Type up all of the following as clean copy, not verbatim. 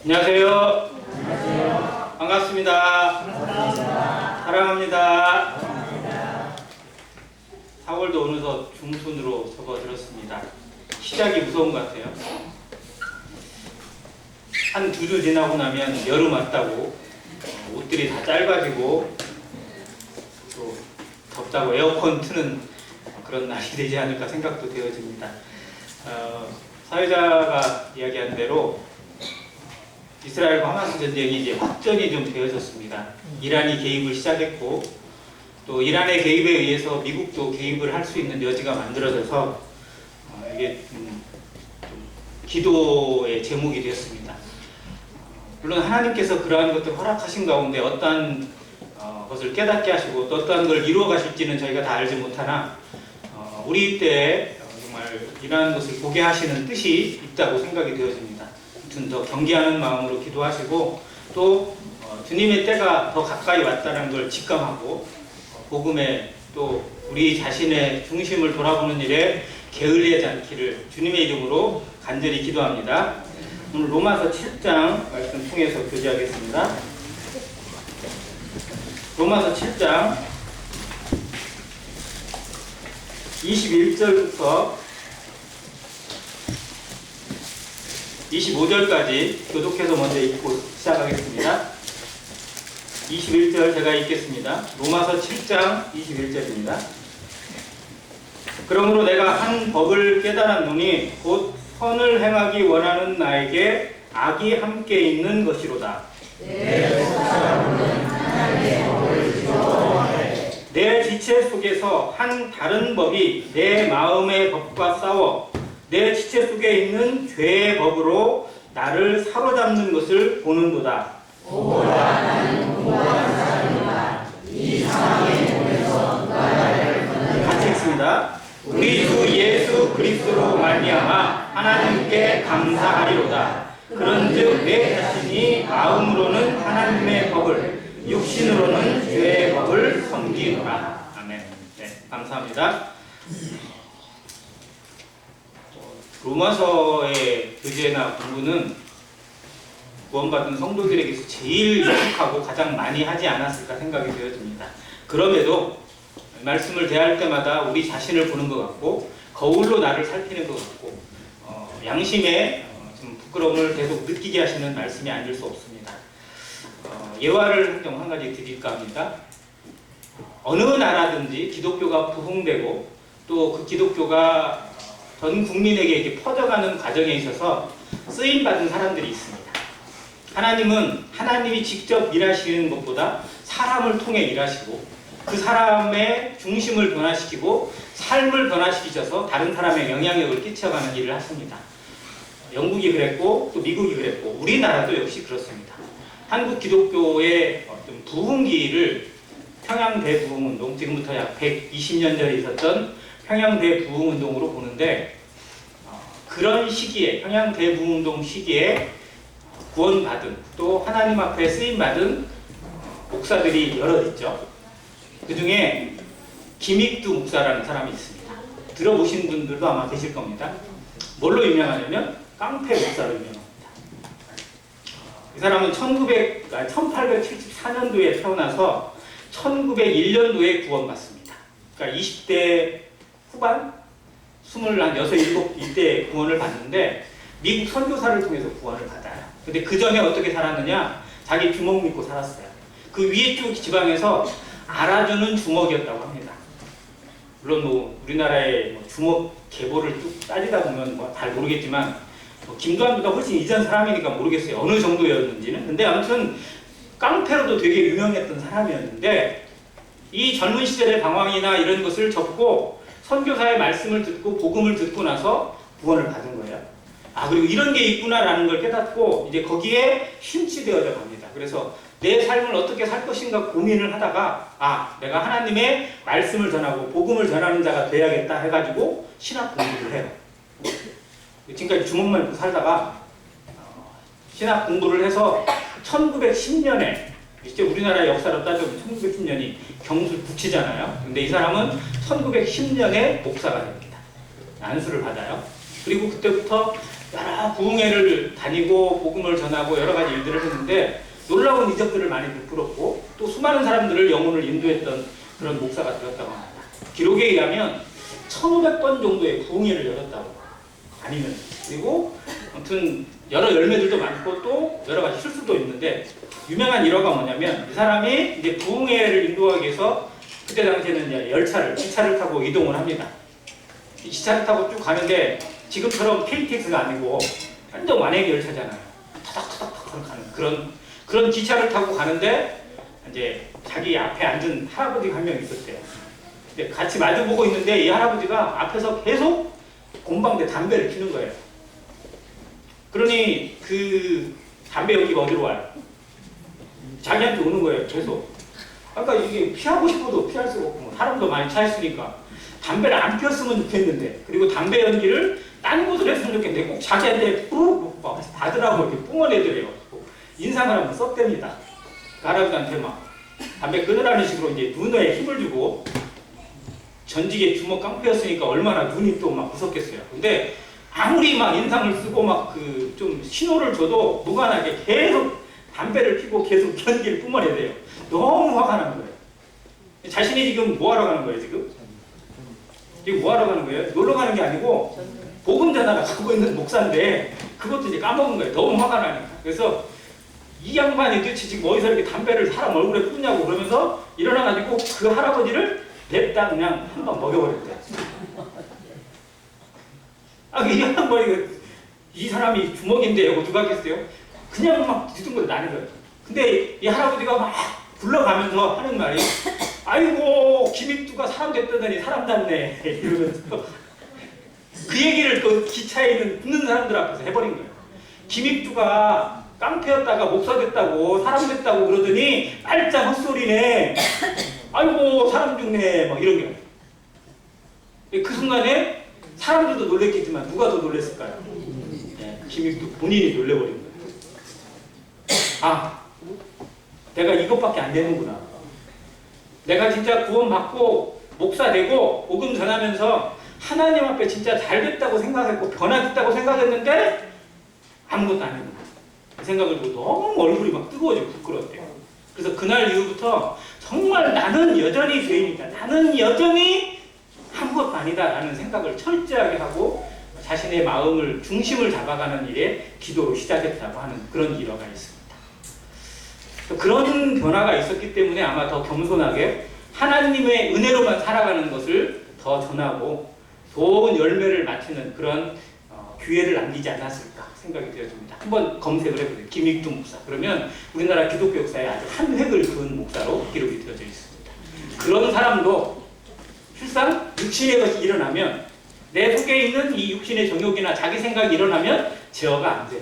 안녕하세요. 안녕하세요. 반갑습니다. 반갑습니다. 사랑합니다. 사랑합니다. 4월도 어느덧 중순으로 접어들었습니다. 시작이 무서운 것 같아요. 한 2주 지나고 나면 여름 왔다고 옷들이 다 짧아지고 또 덥다고 에어컨 트는 그런 날이 되지 않을까 생각도 되어집니다. 사회자가 이야기한 대로 이스라엘과 하마스 전쟁이 이제 확전이 좀 되어졌습니다. 이란이 개입을 시작했고 또 이란의 개입에 의해서 미국도 개입을 할 수 있는 여지가 만들어져서 이게 좀 기도의 제목이 되었습니다. 물론 하나님께서 그러한 것들 허락하신 가운데 어떠한 것을 깨닫게 하시고 또 어떠한 걸 이루어 가실지는 저희가 다 알지 못하나 우리 때에 정말 이러한 것을 보게 하시는 뜻이 있다고 생각이 되어집니다. 아무튼 더 경계하는 마음으로 기도하시고 또 주님의 때가 더 가까이 왔다는 걸 직감하고 복음에 또 우리 자신의 중심을 돌아보는 일에 게을리하지 않기를 주님의 이름으로 간절히 기도합니다. 오늘 로마서 7장 말씀 통해서 교제하겠습니다. 로마서 7장 21절부터 25절까지 교독해서 먼저 읽고 시작하겠습니다. 21절 제가 읽겠습니다. 로마서 7장 21절입니다. 그러므로 내가 한 법을 깨달았노니 곧 선을 행하기 원하는 나에게 악이 함께 있는 것이로다. 내 지체 속에서 한 다른 법이 내 마음의 법과 싸워 내 지체 속에 있는 죄의 법으로 나를 사로잡는 것을 보는도다. 오라 나는 공부한 사람이다. 이 상황의 몸에서 같이 읽습니다. 우리 주 예수 그리스도로 말미암아 하나님께 감사하리로다. 그런즉 내 자신이 마음으로는 하나님의 법을 육신으로는 죄의 법을 섬기노라. 아멘. 네, 감사합니다. 로마서의 교제나 공부는 구원받은 성도들에게서 제일 익숙하고 가장 많이 하지 않았을까 생각이 되어집니다. 그럼에도 말씀을 대할 때마다 우리 자신을 보는 것 같고 거울로 나를 살피는 것 같고 양심에 좀 부끄러움을 계속 느끼게 하시는 말씀이 아닐 수 없습니다. 예화를 좀 한 가지 드릴까 합니다. 어느 나라든지 기독교가 부흥되고 또 그 기독교가 전 국민에게 이렇게 퍼져가는 과정에 있어서 쓰임받은 사람들이 있습니다. 하나님은 하나님이 직접 일하시는 것보다 사람을 통해 일하시고 그 사람의 중심을 변화시키고 삶을 변화시키셔서 다른 사람의 영향력을 끼쳐가는 일을 하십니다. 영국이 그랬고 또 미국이 그랬고 우리나라도 역시 그렇습니다. 한국 기독교의 어떤 부흥기를 평양대부흥운동, 지금부터 약 120년 전에 있었던 평양대부흥운동으로 보는데 그런 시기에 평양대부흥운동 시기에 구원받은 또 하나님 앞에 쓰임받은 목사들이 여럿 있죠. 그 중에 김익두 목사라는 사람이 있습니다. 들어보신 분들도 아마 계실 겁니다. 뭘로 유명하냐면 깡패 목사로 유명합니다. 이 사람은 1874년도에 태어나서 1901년도에 구원받습니다. 그러니까 20대 후반? 26, 7 이때 구원을 받는데 미국 선교사를 통해서 구원을 받아요. 근데 그 전에 어떻게 살았느냐? 자기 주먹 믿고 살았어요. 그 위에 쪽 지방에서 알아주는 주먹이었다고 합니다. 물론 뭐 우리나라의 주먹 계보를 쭉 따지다 보면 잘 모르겠지만 김도환보다 훨씬 이전 사람이니까 모르겠어요. 어느 정도였는지는. 근데 아무튼 깡패로도 되게 유명했던 사람이었는데 이 젊은 시절의 방황이나 이런 것을 접고 선교사의 말씀을 듣고 복음을 듣고 나서 구원을 받은 거예요. 그리고 이런 게 있구나라는 걸 깨닫고 이제 거기에 심취되어져 갑니다. 그래서 내 삶을 어떻게 살 것인가 고민을 하다가 내가 하나님의 말씀을 전하고 복음을 전하는 자가 돼야겠다 해가지고 신학 공부를 해요. 지금까지 주먹만 입고 살다가 신학 공부를 해서 1910년에 이제 우리나라 역사로 따져보면 1910년이 경술 국치잖아요. 근데 이 사람은 1910년에 목사가 됩니다. 안수를 받아요. 그리고 그때부터 여러 부흥회를 다니고 복음을 전하고 여러 가지 일들을 했는데 놀라운 이적들을 많이 베풀었고 또 수많은 사람들을 영혼을 인도했던 그런 목사가 되었다고 합니다. 기록에 의하면 1500번 정도의 부흥회를 열었다고. 아니면 그리고 아무튼 여러 열매들도 많고 또 여러 가지 실수도 있는데 유명한 일화가 뭐냐면 이 사람이 이제 부흥회를 인도하기 위해서 그때 당시에는 이제 열차를 기차를 타고 이동을 합니다. 이 기차를 타고 쭉 가는데 지금처럼 KTX가 아니고 완전 완행기 열차잖아요. 타닥타닥 가는 그런 기차를 타고 가는데 이제 자기 앞에 앉은 할아버지가 한 명 있었대요. 근데 같이 마주보고 있는데 이 할아버지가 앞에서 계속 곰방대 담배를 피는 거예요. 그러니 그 담배 연기가 어디로 와요? 자기한테 오는 거예요. 계속. 아까 이게 피하고 싶어도 피할 수가 없고 사람도 많이 차 있으니까 담배를 안 피웠으면 좋겠는데 그리고 담배 연기를 딴 곳으로 했으면 좋겠는데 꼭 자기한테 푹 받으라고 이렇게 뿜어내더래요. 인상을 한번 썼답니다. 그 할아버지한테 막 담배 끊으라는 식으로 이제 눈에 힘을 주고 전직에 주먹 깡패였으니까 얼마나 눈이 또 막 무섭겠어요. 근데 아무리 막 인상을 쓰고 막 그 좀 신호를 줘도 무관하게 계속 담배를 피고 계속 연기를 뿜어내대요. 너무 화가 나는 거예요. 자신이 지금 뭐 하러 가는 거예요, 지금? 지금 뭐 하러 가는 거예요? 놀러 가는 게 아니고 복음 전하러 가고 있는 목사인데 그것도 이제 까먹은 거예요. 너무 화가 나니까. 그래서 이 양반이 도대체 지금 어디서 이렇게 담배를 사람 얼굴에 뿜냐고 그러면서 일어나가지고 그 할아버지를 냅다 그냥 한 방 먹여버렸대. 이 양반이 이 사람이 주먹인데 이거 누가 하겠어요? 그냥 막 뒤뚱거려 나는 거예요. 근데 이 할아버지가 막 굴러가면서 하는 말이 아이고 김익두가 사람 됐다더니 사람 잡네 이러면서 그 얘기를 또 기차에 있는 붙는 사람들 앞에서 해버린 거예요. 김익두가 깡패였다가 목사 됐다고 사람 됐다고 그러더니 빨짝 헛소리네. 아이고 사람 죽네 막 이런 게. 그 순간에 사람들도 놀랬겠지만 누가 더 놀랬을까요? 김익두 본인이 놀래버린 거예요. 아, 내가 이것밖에 안 되는구나. 내가 진짜 구원받고 목사 되고 복음 전하면서 하나님 앞에 진짜 잘 됐다고 생각했고 변화됐다고 생각했는데 아무것도 안 했구나. 그 생각을 보고 너무 얼굴이 막 뜨거워지고 부끄러웠대요. 그래서 그날 이후부터 정말 나는 여전히 죄인이다. 나는 여전히 아무것도 아니다 라는 생각을 철저하게 하고 자신의 마음을 중심을 잡아가는 일에 기도로 시작했다고 하는 그런 일화가 있습니다. 그런 변화가 있었기 때문에 아마 더 겸손하게 하나님의 은혜로만 살아가는 것을 더 전하고 좋은 열매를 맺히는 그런 기회를 남기지 않았을까 생각이 되어집니다. 한번 검색을 해보세요. 김익두 목사. 그러면 우리나라 기독교 역사에 아주 한 획을 그은 목사로 기록이 되어져 있습니다. 그런 사람도 실상 육신의 것이 일어나면 내 속에 있는 이 육신의 정욕이나 자기 생각이 일어나면 제어가 안 돼요.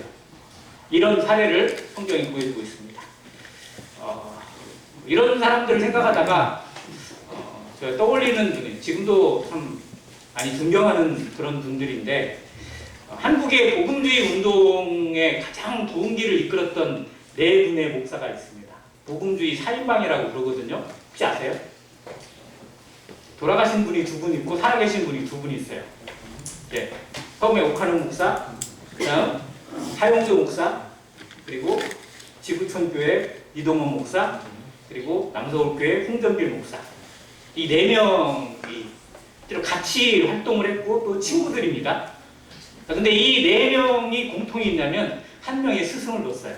이런 사례를 성경이 보여주고 있습니다. 이런 사람들을 생각하다가 제가 떠올리는 분이 지금도 참 많이 존경하는 그런 분들인데 한국의 복음주의 운동에 가장 부흥기를 이끌었던 네 분의 목사가 있습니다. 복음주의 4인방이라고 그러거든요. 혹시 아세요? 돌아가신 분이 두 분 있고 살아계신 분이 두 분 있어요. 예. 처음에 오카노 목사, 그 다음 하용조 목사, 그리고 지구촌교회 이동원 목사, 그리고 남서울교회 홍전빌 목사. 이 네 명이 같이 활동을 했고 또 친구들입니다. 근데 이 네 명이 공통이 있냐면 한 명의 스승을 뒀어요.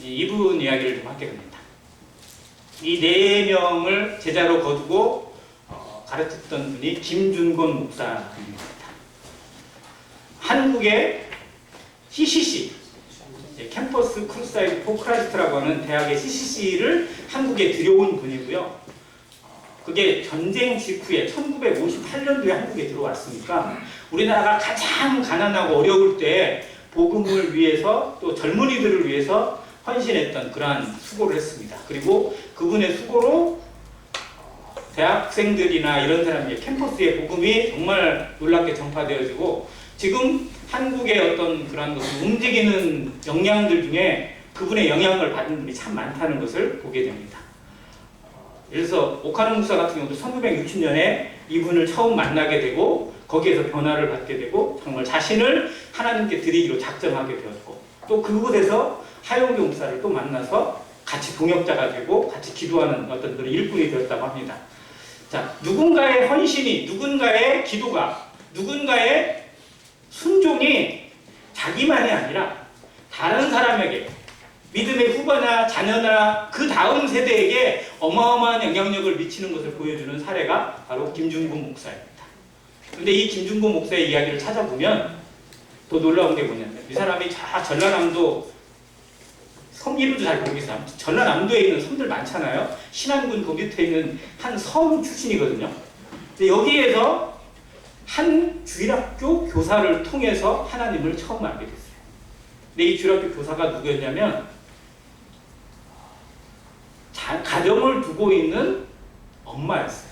이분 이야기를 좀 하게 됩니다. 이 네 명을 제자로 거두고 가르쳤던 분이 김준곤 목사입니다. 한국의 CCC, 캠퍼스 크루사이드 포 크라이스트라고 하는 대학의 CCC를 한국에 들여온 분이고요. 그게 전쟁 직후에 1958년도에 한국에 들어왔으니까 우리나라가 가장 가난하고 어려울 때 복음을 위해서 또 젊은이들을 위해서 헌신했던 그러한 수고를 했습니다. 그리고 그분의 수고로 대학생들이나 이런 사람이 캠퍼스의 복음이 정말 놀랍게 전파되어지고 지금 한국의 어떤 그런 것을 움직이는 역량들 중에 그분의 영향을 받은 분이 참 많다는 것을 보게 됩니다. 그래서 오카노 목사 같은 경우도 1960년에 이분을 처음 만나게 되고 거기에서 변화를 받게 되고 정말 자신을 하나님께 드리기로 작정하게 되었고 또 그곳에서 하용기 목사를 또 만나서 같이 동역자가 되고 같이 기도하는 어떤 그런 일꾼이 되었다고 합니다. 자, 누군가의 헌신이, 누군가의 기도가, 누군가의 순종이 자기만이 아니라 다른 사람에게 믿음의 후보나 자녀나 그 다음 세대에게 어마어마한 영향력을 미치는 것을 보여주는 사례가 바로 김중곤 목사입니다. 그런데 이 김중곤 목사의 이야기를 찾아보면 더 놀라운 게 뭐냐면 이 사람이 전라남도 섬 이름도 잘 모르겠어요. 전라남도에 있는 섬들 많잖아요. 신안군 그 밑에 있는 한 섬 출신이거든요. 근데 여기에서 한 주일학교 교사를 통해서 하나님을 처음 알게 됐어요. 근데 이 주일학교 교사가 누구였냐면 가정을 두고 있는 엄마였어요.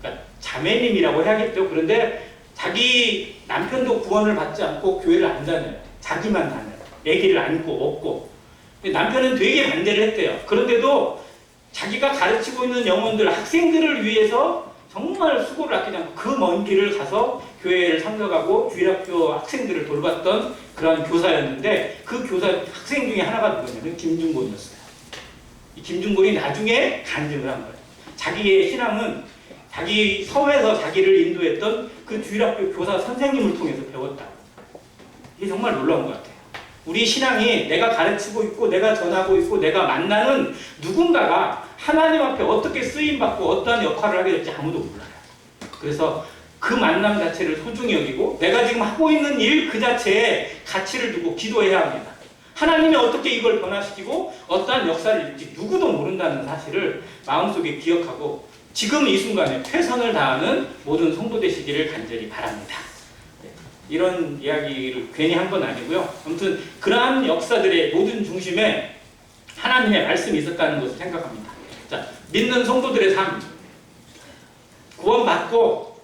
그러니까 자매님이라고 해야겠죠. 그런데 자기 남편도 구원을 받지 않고 교회를 안 다녀요. 자기만 다녀요. 아기를 안고 업고. 남편은 되게 반대를 했대요. 그런데도 자기가 가르치고 있는 영혼들, 학생들을 위해서 정말 수고를 아끼지 않고 그 먼 길을 가서 교회를 참석하고 주일학교 학생들을 돌봤던 그런 교사였는데 그 교사 학생 중에 하나가 누구냐면 김중곤이었어요. 이 김중곤이 나중에 간증을 한 거예요. 자기의 신앙은 자기 섬에서 자기를 인도했던 그 주일학교 교사 선생님을 통해서 배웠다. 이게 정말 놀라운 것 같아요. 우리 신앙이 내가 가르치고 있고 내가 전하고 있고 내가 만나는 누군가가 하나님 앞에 어떻게 쓰임받고 어떠한 역할을 하게 될지 아무도 몰라요. 그래서 그 만남 자체를 소중히 여기고 내가 지금 하고 있는 일 그 자체에 가치를 두고 기도해야 합니다. 하나님이 어떻게 이걸 변화시키고 어떠한 역사를 이룰지 누구도 모른다는 사실을 마음속에 기억하고 지금 이 순간에 최선을 다하는 모든 성도 되시기를 간절히 바랍니다. 이런 이야기를 괜히 한 건 아니고요. 아무튼 그러한 역사들의 모든 중심에 하나님의 말씀이 있었다는 것을 생각합니다. 자, 믿는 성도들의 삶, 구원받고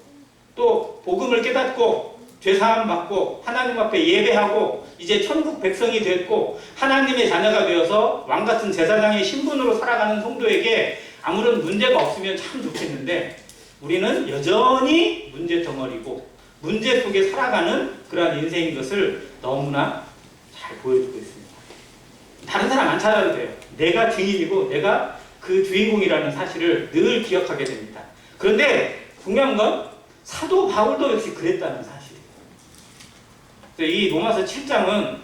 또 복음을 깨닫고 죄사함 받고 하나님 앞에 예배하고 이제 천국 백성이 됐고 하나님의 자녀가 되어서 왕같은 제사장의 신분으로 살아가는 성도에게 아무런 문제가 없으면 참 좋겠는데 우리는 여전히 문제 덩어리고 문제 속에 살아가는 그러한 인생인 것을 너무나 잘 보여주고 있습니다. 다른 사람 안 찾아도 돼요. 내가 증인이고 내가 그 주인공이라는 사실을 늘 기억하게 됩니다. 그런데 중요한 건 사도 바울도 역시 그랬다는 사실이에요. 이 로마서 7장은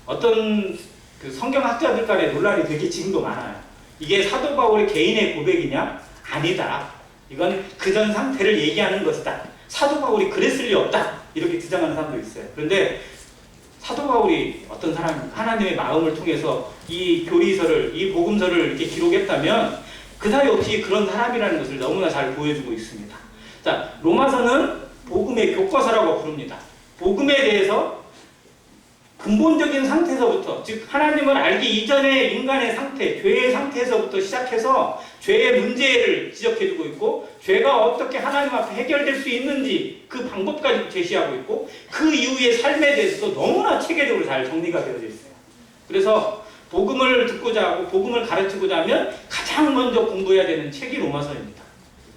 어떤 그 성경학자들 간의 논란이 되게 지금도 많아요. 이게 사도 바울의 개인의 고백이냐? 아니다. 이건 그전 상태를 얘기하는 것이다. 사도 바울이 그랬을 리 없다. 이렇게 주장하는 사람도 있어요. 그런데 사도 바울이 어떤 사람입니까? 하나님의 마음을 통해서 이 교리서를, 이 복음서를 이렇게 기록했다면 그 사이 없이 그런 사람이라는 것을 너무나 잘 보여주고 있습니다. 자, 로마서는 복음의 교과서라고 부릅니다. 복음에 대해서 근본적인 상태에서부터, 즉 하나님을 알기 이전의 인간의 상태, 죄의 상태에서부터 시작해서 죄의 문제를 지적해주고 있고 죄가 어떻게 하나님 앞에 해결될 수 있는지 그 방법까지 제시하고 있고 그 이후의 삶에 대해서도 너무나 체계적으로 잘 정리가 되어져 있어요. 그래서 복음을 듣고자 하고 복음을 가르치고자 하면 가장 먼저 공부해야 되는 책이 로마서입니다.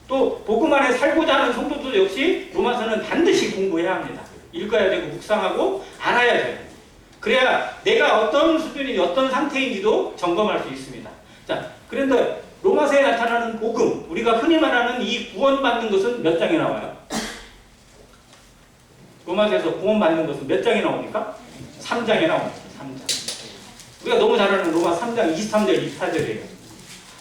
또 복음 안에 살고자 하는 성도도 역시 로마서는 반드시 공부해야 합니다. 읽어야 되고 묵상하고 알아야 돼요. 그래야 내가 어떤 수준이 어떤 상태인지도 점검할 수 있습니다. 자, 그런데 로마서에 나타나는 복음, 우리가 흔히 말하는 이 구원받는 것은 몇 장에 나와요? 로마서에서 구원받는 것은 몇 장에 나옵니까? 3장에 나옵니다. 3장. 우리가 너무 잘 아는 로마 3장 23절 24절이에요.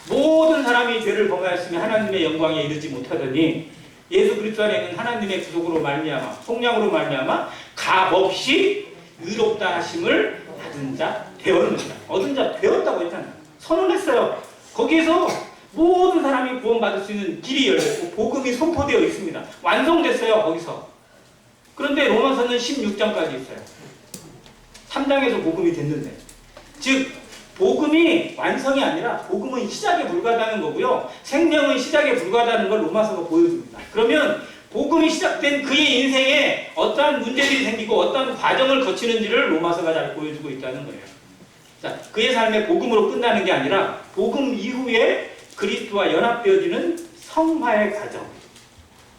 모든 사람이 죄를 범하였으며 하나님의 영광에 이르지 못하더니 예수 그리스도 안에 있는 하나님의 구속으로 말미암아 속량으로 말미암아 값없이 의롭다 하심을 받은 자 되었느니라. 얻은 자 되었다고 했잖아요. 선언했어요. 거기에서 모든 사람이 구원받을 수 있는 길이 열렸고 복음이 선포되어 있습니다. 완성됐어요. 거기서. 그런데 로마서는 16장까지 있어요. 3장에서 복음이 됐는데, 즉 복음이 완성이 아니라 복음은 시작에 불과하다는 거고요. 생명은 시작에 불과하다는 걸 로마서가 보여줍니다. 그러면 복음이 시작된 그의 인생에 어떠한 문제들이 생기고 어떠한 과정을 거치는지를 로마서가 잘 보여주고 있다는 거예요. 자, 그의 삶의 복음으로 끝나는 게 아니라 복음 이후에 그리스도와 연합되어지는 성화의 과정,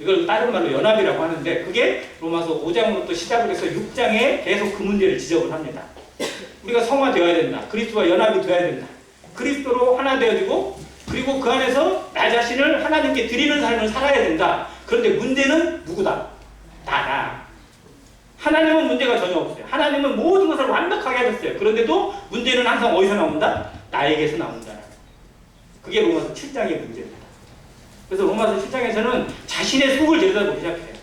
이걸 다른 말로 연합이라고 하는데 그게 로마서 5장으로 또 시작을 해서 6장에 계속 그 문제를 지적을 합니다. 우리가 성화되어야 된다. 그리스도와 연합이 되어야 된다. 그리스도로 하나 되어지고 그리고 그 안에서 나 자신을 하나님께 드리는 삶을 살아야 된다. 그런데 문제는 누구다? 나다. 하나님은 문제가 전혀 없어요. 하나님은 모든 것을 완벽하게 하셨어요. 그런데도 문제는 항상 어디서 나온다? 나에게서 나온다. 그게 로마서 7장의 문제입니다. 그래서 로마서 7장에서는 자신의 속을 들여다보기 시작해요.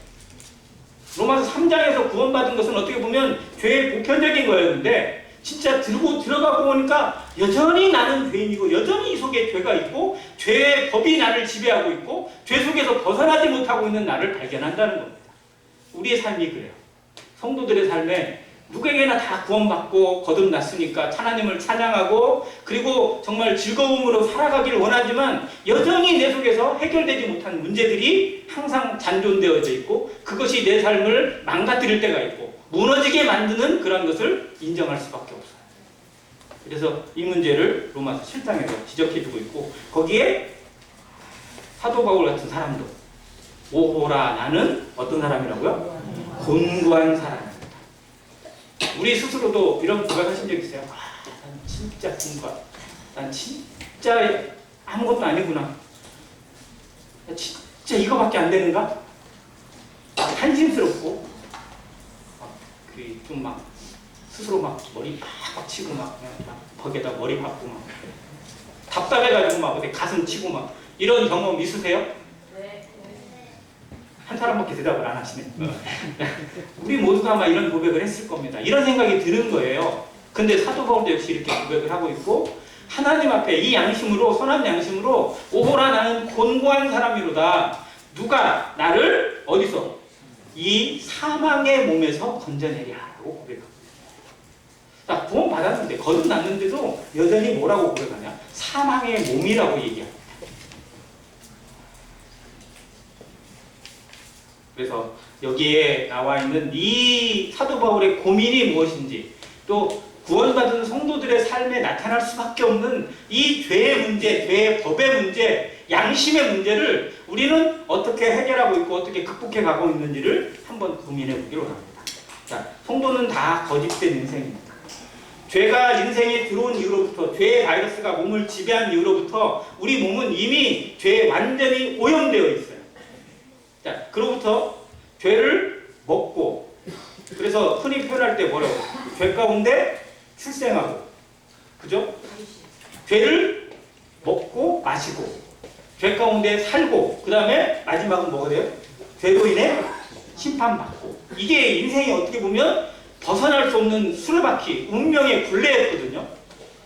로마서 3장에서 구원받은 것은 어떻게 보면 죄의 보편적인 거였는데 진짜 들어가고 보니까 여전히 나는 죄인이고 여전히 이 속에 죄가 있고 죄의 법이 나를 지배하고 있고 죄 속에서 벗어나지 못하고 있는 나를 발견한다는 겁니다. 우리의 삶이 그래요. 성도들의 삶에 누구에게나 다 구원받고 거듭났으니까 하나님을 찬양하고 그리고 정말 즐거움으로 살아가기를 원하지만 여전히 내 속에서 해결되지 못한 문제들이 항상 잔존되어져 있고 그것이 내 삶을 망가뜨릴 때가 있고 무너지게 만드는 그런 것을 인정할 수밖에 없어요. 그래서 이 문제를 로마서 7장에서 지적해주고 있고 거기에 사도 바울 같은 사람도 오호라 나는 어떤 사람이라고요? 곤고한 사람. 우리 스스로도 이런 고백하신 적 있어요? 난 진짜 곤고하. 난 진짜 아무것도 아니구나. 진짜 이거밖에 안 되는가? 한심스럽고 좀 막 스스로 막 머리 팍팍 치고 막 벽에다 머리 박고 막 답답해가지고 막 어디 가슴 치고 막 이런 경험 있으세요? 네. 한 사람밖에 대답을 안 하시네. 우리 모두가 아마 이런 고백을 했을 겁니다. 이런 생각이 드는 거예요. 근데 사도 바울도 역시 이렇게 고백을 하고 있고 하나님 앞에 이 양심으로 선한 양심으로 오호라 나는 곤고한 사람이로다. 누가 나를 어디서? 이 사망의 몸에서 건져내랴라고 고백합니다. 자, 구원 받았는데 거듭났는데도 여전히 뭐라고 고백하냐? 사망의 몸이라고 얘기합니다. 그래서 여기에 나와 있는 이 사도 바울의 고민이 무엇인지 또 구원받은 성도들의 삶에 나타날 수밖에 없는 이 죄의 문제, 죄의 법의 문제, 양심의 문제를 우리는 어떻게 해결하고 있고 어떻게 극복해 가고 있는지를 한번 고민해 보기로 합니다. 자, 성도는 다 거짓된 인생입니다. 죄가 인생에 들어온 이후로부터 죄의 바이러스가 몸을 지배한 이후로부터 우리 몸은 이미 죄에 완전히 오염되어 있어요. 자, 그로부터 죄를 먹고 그래서 흔히 표현할 때 뭐라고? 죄 가운데 출생하고 그죠? 죄를 먹고 마시고 죄 가운데 살고 그 다음에 마지막은 뭐가 돼요? 죄로 인해 심판받고 이게 인생이 어떻게 보면 벗어날 수 없는 수레바퀴 운명의 굴레였거든요.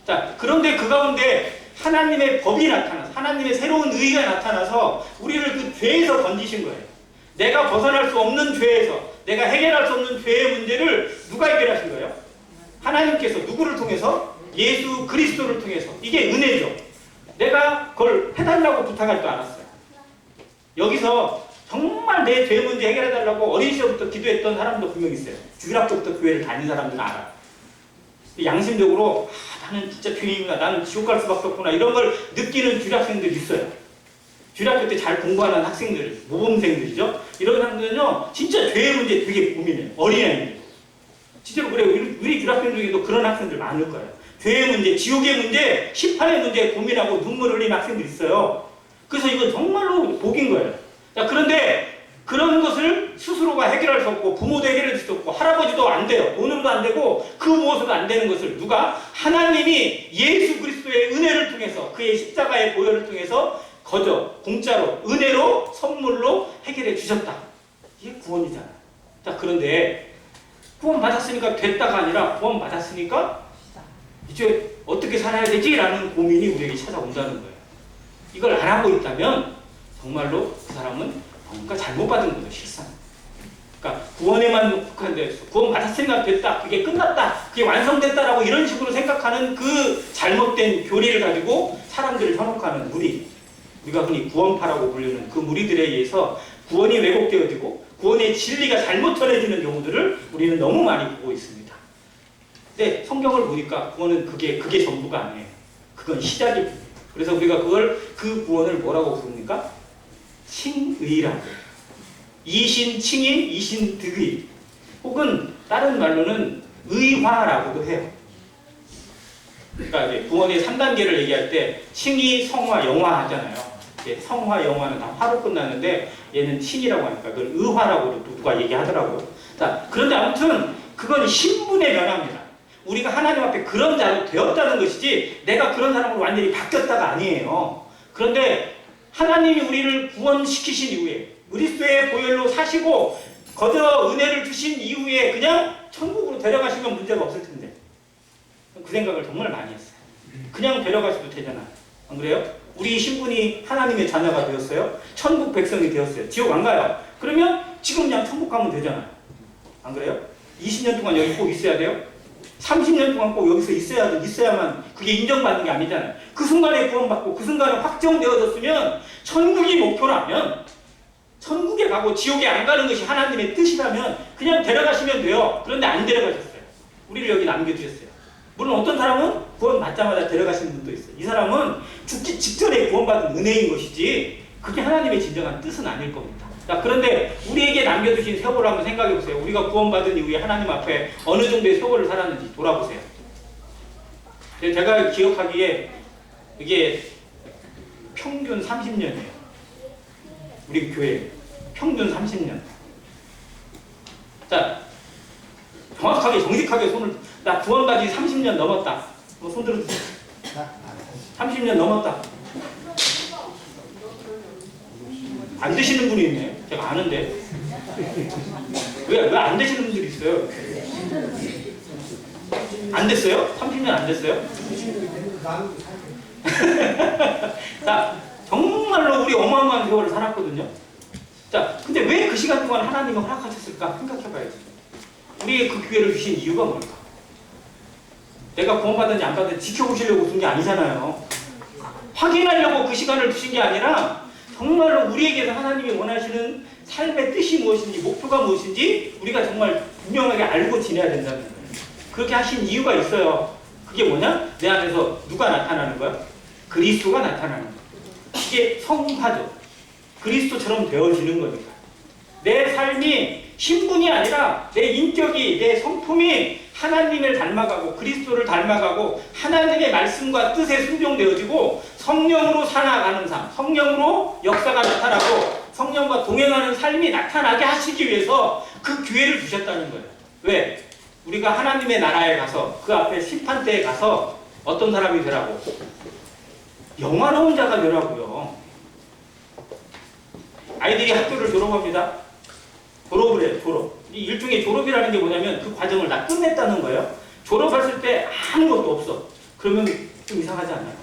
자, 그런데 그 가운데 하나님의 법이 나타나서 하나님의 새로운 의의가 나타나서 우리를 그 죄에서 건지신 거예요. 내가 벗어날 수 없는 죄에서 내가 해결할 수 없는 죄의 문제를 누가 해결하신 거예요? 하나님께서 누구를 통해서? 예수 그리스도를 통해서. 이게 은혜죠. 내가 그걸 해달라고 부탁하지도 않았어요. 여기서 정말 내 죄 문제 해결해달라고 어린 시절부터 기도했던 사람도 분명 있어요. 주일학교부터 교회를 다닌 사람들은 알아. 양심적으로 나는 진짜 죄인이구나, 나는 지옥 갈 수밖에 없구나 이런 걸 느끼는 주일학생들이 있어요. 주일학교 때 잘 공부하는 학생들, 모범생들이죠. 이런 사람들은요 진짜 죄의 문제 되게 고민해요. 어린아이들. 진짜로 그래요. 우리 주일학생 중에도 그런 학생들 많을 거예요. 죄의 문제, 지옥의 문제, 심판의 문제 고민하고 눈물 흘리는 학생들이 있어요. 그래서 이건 정말로 복인 거예요. 자, 그런데 그런 것을 스스로가 해결할 수 없고 부모도 해결할 수 없고 할아버지도 안 돼요. 돈으로도 안 되고 그 무엇으로도 안 되는 것을 누가? 하나님이 예수 그리스도의 은혜를 통해서 그의 십자가의 보혈을 통해서 거저 공짜로 은혜로 선물로 해결해 주셨다. 이게 구원이잖아요. 자, 그런데 구원 받았으니까 됐다가 아니라 구원 받았으니까 이제 어떻게 살아야 되지? 라는 고민이 우리에게 찾아온다는 거예요. 이걸 안 하고 있다면 정말로 그 사람은 뭔가 잘못 받은 거죠, 실상. 그러니까 구원에만 국한되어 있어. 구원 받았으니까 됐다. 그게 끝났다. 그게 완성됐다라고 이런 식으로 생각하는 그 잘못된 교리를 가지고 사람들을 현혹하는 무리. 우리가 흔히 구원파라고 부르는 그 무리들에 의해서 구원이 왜곡되어지고 구원의 진리가 잘못 전해지는 경우들을 우리는 너무 많이 보고 있습니다. 근데 성경을 보니까 구원은 그게 전부가 아니에요. 그건 시작입니다. 그래서 우리가 그 구원을 뭐라고 부릅니까? 칭의라고. 이신 칭의, 이신 득의, 혹은 다른 말로는 의화라고도 해요. 그러니까 이제 구원의 3단계를 얘기할 때 칭의, 성화, 영화 하잖아요. 성화, 영화는 다 화로 끝나는데 얘는 칭이라고 하니까 그걸 의화라고도 누가 얘기하더라고요. 자, 그런데 아무튼 그건 신분의 변화입니다. 우리가 하나님 앞에 그런 자로 되었다는 것이지 내가 그런 사람으로 완전히 바뀌었다가 아니에요. 그런데 하나님이 우리를 구원시키신 이후에 그리스도의 보혈로 사시고 거저 은혜를 주신 이후에 그냥 천국으로 데려가시면 문제가 없을 텐데 그 생각을 정말 많이 했어요. 그냥 데려가셔도 되잖아. 안 그래요? 우리 신분이 하나님의 자녀가 되었어요. 천국 백성이 되었어요. 지옥 안 가요. 그러면 지금 그냥 천국 가면 되잖아요. 안 그래요? 20년 동안 여기 꼭 있어야 돼요? 30년 동안 꼭 여기서 있어야만 그게 인정받는 게 아니잖아요. 그 순간에 구원받고 그 순간에 확정되어졌으면 천국이 목표라면 천국에 가고 지옥에 안 가는 것이 하나님의 뜻이라면 그냥 데려가시면 돼요. 그런데 안 데려가셨어요. 우리를 여기 남겨두셨어요. 물론 어떤 사람은 구원 받자마자 데려가시는 분도 있어요. 이 사람은 죽기 직전에 구원받은 은혜인 것이지 그게 하나님의 진정한 뜻은 아닐 겁니다. 자, 그런데 우리에게 남겨두신 세월을 한번 생각해 보세요. 우리가 구원받은 이후에 하나님 앞에 어느 정도의 세월을 살았는지 돌아보세요. 제가 기억하기에 이게 평균 30년이에요. 우리 교회 평균 30년. 자, 정확하게 정직하게 손을 나 구원까지 30년 넘었다. 손 들어주세요. 30년 넘었다. 안 되시는 분이 있네. 제가 아는데. 왜 안 되시는 분들이 있어요? 안 됐어요? 30년 안 됐어요? 자, 정말로 우리 어마어마한 세월을 살았거든요. 자, 근데 왜 그 시간 동안 하나님이 허락하셨을까? 생각해봐야지. 우리의 그 기회를 주신 이유가 뭘까? 내가 구원받았는지 안 받았는지 지켜보시려고 준 게 아니잖아요. 확인하려고 그 시간을 주신 게 아니라 정말로 우리에게서 하나님이 원하시는 삶의 뜻이 무엇인지 목표가 무엇인지 우리가 정말 분명하게 알고 지내야 된다는 거예요. 그렇게 하신 이유가 있어요. 그게 뭐냐? 내 안에서 누가 나타나는 거야? 그리스도가 나타나는 거야. 이게 성화죠. 그리스도처럼 되어지는 거니까. 내 삶이 신분이 아니라 내 인격이, 내 성품이 하나님을 닮아가고 그리스도를 닮아가고 하나님의 말씀과 뜻에 순종되어지고 성령으로 살아가는 삶, 성령으로 역사가 나타나고 성령과 동행하는 삶이 나타나게 하시기 위해서 그 기회를 주셨다는 거예요. 왜? 우리가 하나님의 나라에 가서 그 앞에 심판대에 가서 어떤 사람이 되라고? 영화로운 자가 되라고요. 아이들이 학교를 졸업합니다. 졸업을 해요. 졸업. 이 일종의 졸업이라는 게 뭐냐면 그 과정을 다 끝냈다는 거예요. 졸업했을 때 아무것도 없어. 그러면 좀 이상하지 않나요?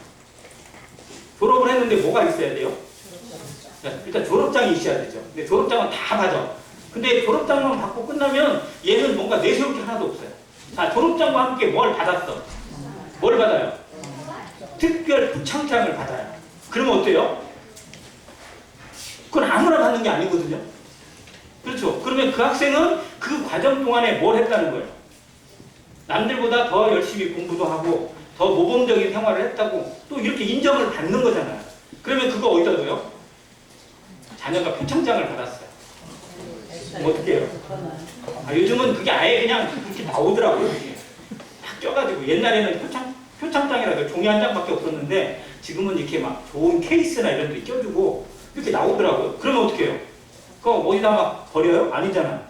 졸업을 했는데 뭐가 있어야 돼요? 일단 졸업장이 있어야 되죠. 근데 졸업장은 다 받아. 근데 졸업장만 받고 끝나면 얘는 뭔가 내세울 게 하나도 없어요. 자, 졸업장과 함께 뭘 받았어? 뭘 받아요? 특별 표창장을 받아요. 그러면 어때요? 그건 아무나 받는 게 아니거든요. 그렇죠. 그러면 그 학생은 그 과정 동안에 뭘 했다는 거예요? 남들보다 더 열심히 공부도 하고 더 모범적인 생활을 했다고 또 이렇게 인정을 받는 거잖아요. 그러면 그거 어디다 둬요? 자녀가 표창장을 받았어요. 그럼 어떻게 해요? 요즘은 그게 아예 그냥 그렇게 나오더라고요. 그게. 딱 껴가지고 옛날에는 표창장이라도 종이 한 장밖에 없었는데 지금은 이렇게 막 좋은 케이스나 이런 데 껴주고 이렇게 나오더라고요. 그러면 어떻게 해요? 그거 어디다 막 버려요? 아니잖아.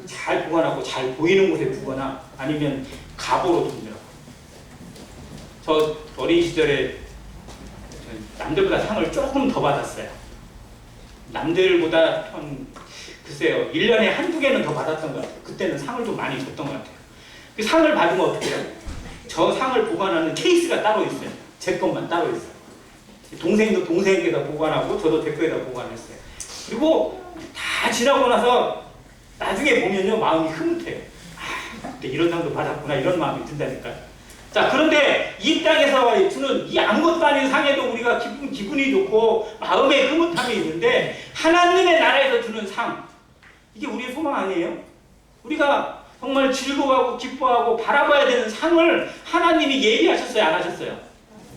잘 보관하고 잘 보이는 곳에 두거나 아니면 갑오로 둡니다. 저 어린 시절에 남들보다 상을 조금 더 받았어요. 남들보다 글쎄요 1년에 한두 개는 더 받았던 것 같아요. 그때는 상을 좀 많이 줬던 것 같아요. 그 상을 받으면 어떻게 해요? 저 상을 보관하는 케이스가 따로 있어요. 제 것만 따로 있어요. 동생도 동생에다 보관하고 저도 제 거에다 보관했어요. 그리고 다 지나고 나서 나중에 보면요 마음이 흐뭇해요. 그때 이런 상도 받았구나 이런 마음이 든다니까요. 자, 그런데 이 땅에서 주는 이 아무것도 아닌 상에도 우리가 기분이 좋고 마음의 흐뭇함이 있는데 하나님의 나라에서 주는 상, 이게 우리의 소망 아니에요? 우리가 정말 즐거워하고 기뻐하고 바라봐야 되는 상을 하나님이 예비하셨어요? 안 하셨어요?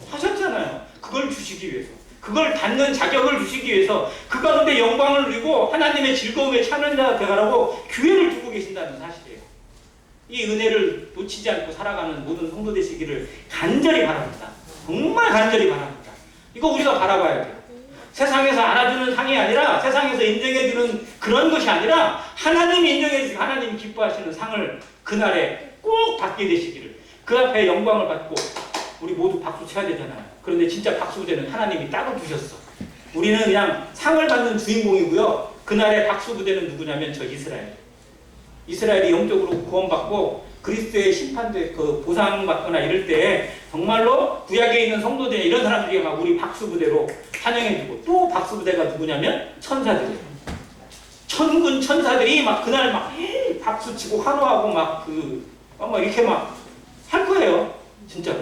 하셨잖아요. 그걸 주시기 위해서. 그걸 닫는 자격을 주시기 위해서 그 가운데 영광을 누리고 하나님의 즐거움에 참여한 자가 되가라고 기회를 두고 계신다는 사실이에요. 이 은혜를 놓치지 않고 살아가는 모든 성도 되시기를 간절히 바랍니다. 정말 간절히 바랍니다. 이거 우리가 바라봐야 돼요. 세상에서 알아주는 상이 아니라, 세상에서 인정해주는 그런 것이 아니라, 하나님이 인정해주시고 하나님이 기뻐하시는 상을 그날에 꼭 받게 되시기를, 그 앞에 영광을 받고 우리 모두 박수 쳐야 되잖아요. 그런데 진짜 박수부대는 하나님이 따로 주셨어. 우리는 그냥 상을 받는 주인공이고요. 그날의 박수부대는 누구냐면 저 이스라엘. 이스라엘이 영적으로 구원받고 그리스도의 심판대 그 보상받거나 이럴 때 정말로 구약에 있는 성도들 이런 사람들이 막 우리 박수부대로 찬양해주고, 또 박수부대가 누구냐면 천사들이에요. 천군 천사들이 막 그날 막 박수치고 환호하고 막 이렇게 막 할 거예요. 진짜로.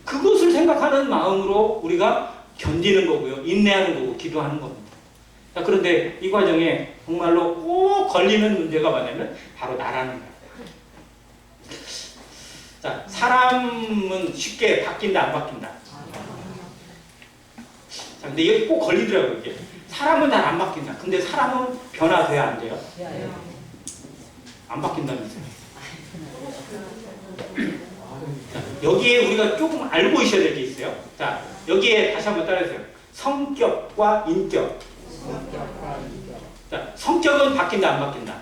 그것을 생각하는 마음으로 우리가 견디는 거고요. 인내하는 거고 기도하는 겁니다. 자, 그런데 이 과정에 정말로 꼭 걸리는 문제가 뭐냐면 바로 나라는 거예요. 자, 사람은 쉽게 바뀐다, 안 바뀐다? 자, 근데 여기 꼭 걸리더라고요, 이게. 사람은 잘 안 바뀐다. 근데 사람은 변화돼야 안 돼요? 안 바뀐다면서요. 자, 여기에 우리가 조금 알고 있어야 될 게 있어요. 자, 여기에 다시 한번 따라해주세요. 성격과 인격. 자, 성격은 바뀐다, 안 바뀐다?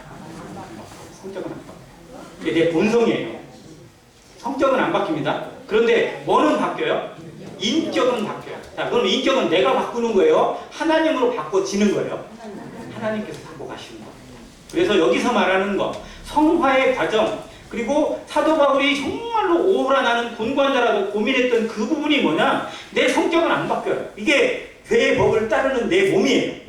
성격은 안 바뀐다. 이게 내 본성이에요. 성격은 안 바뀝니다. 그런데 뭐는 바뀌어요? 인격은 바뀌어요. 자, 그럼 인격은 내가 바꾸는 거예요? 하나님으로 바꿔지는 거예요? 하나님께서 바꿔가시는 거예요. 그래서 여기서 말하는 거, 성화의 과정, 그리고 사도 바울이 정말로 오호라 나는 본관자라도 고민했던 그 부분이 뭐냐? 내 성격은 안 바뀌어요. 이게 죄의 법을 따르는 내 몸이에요.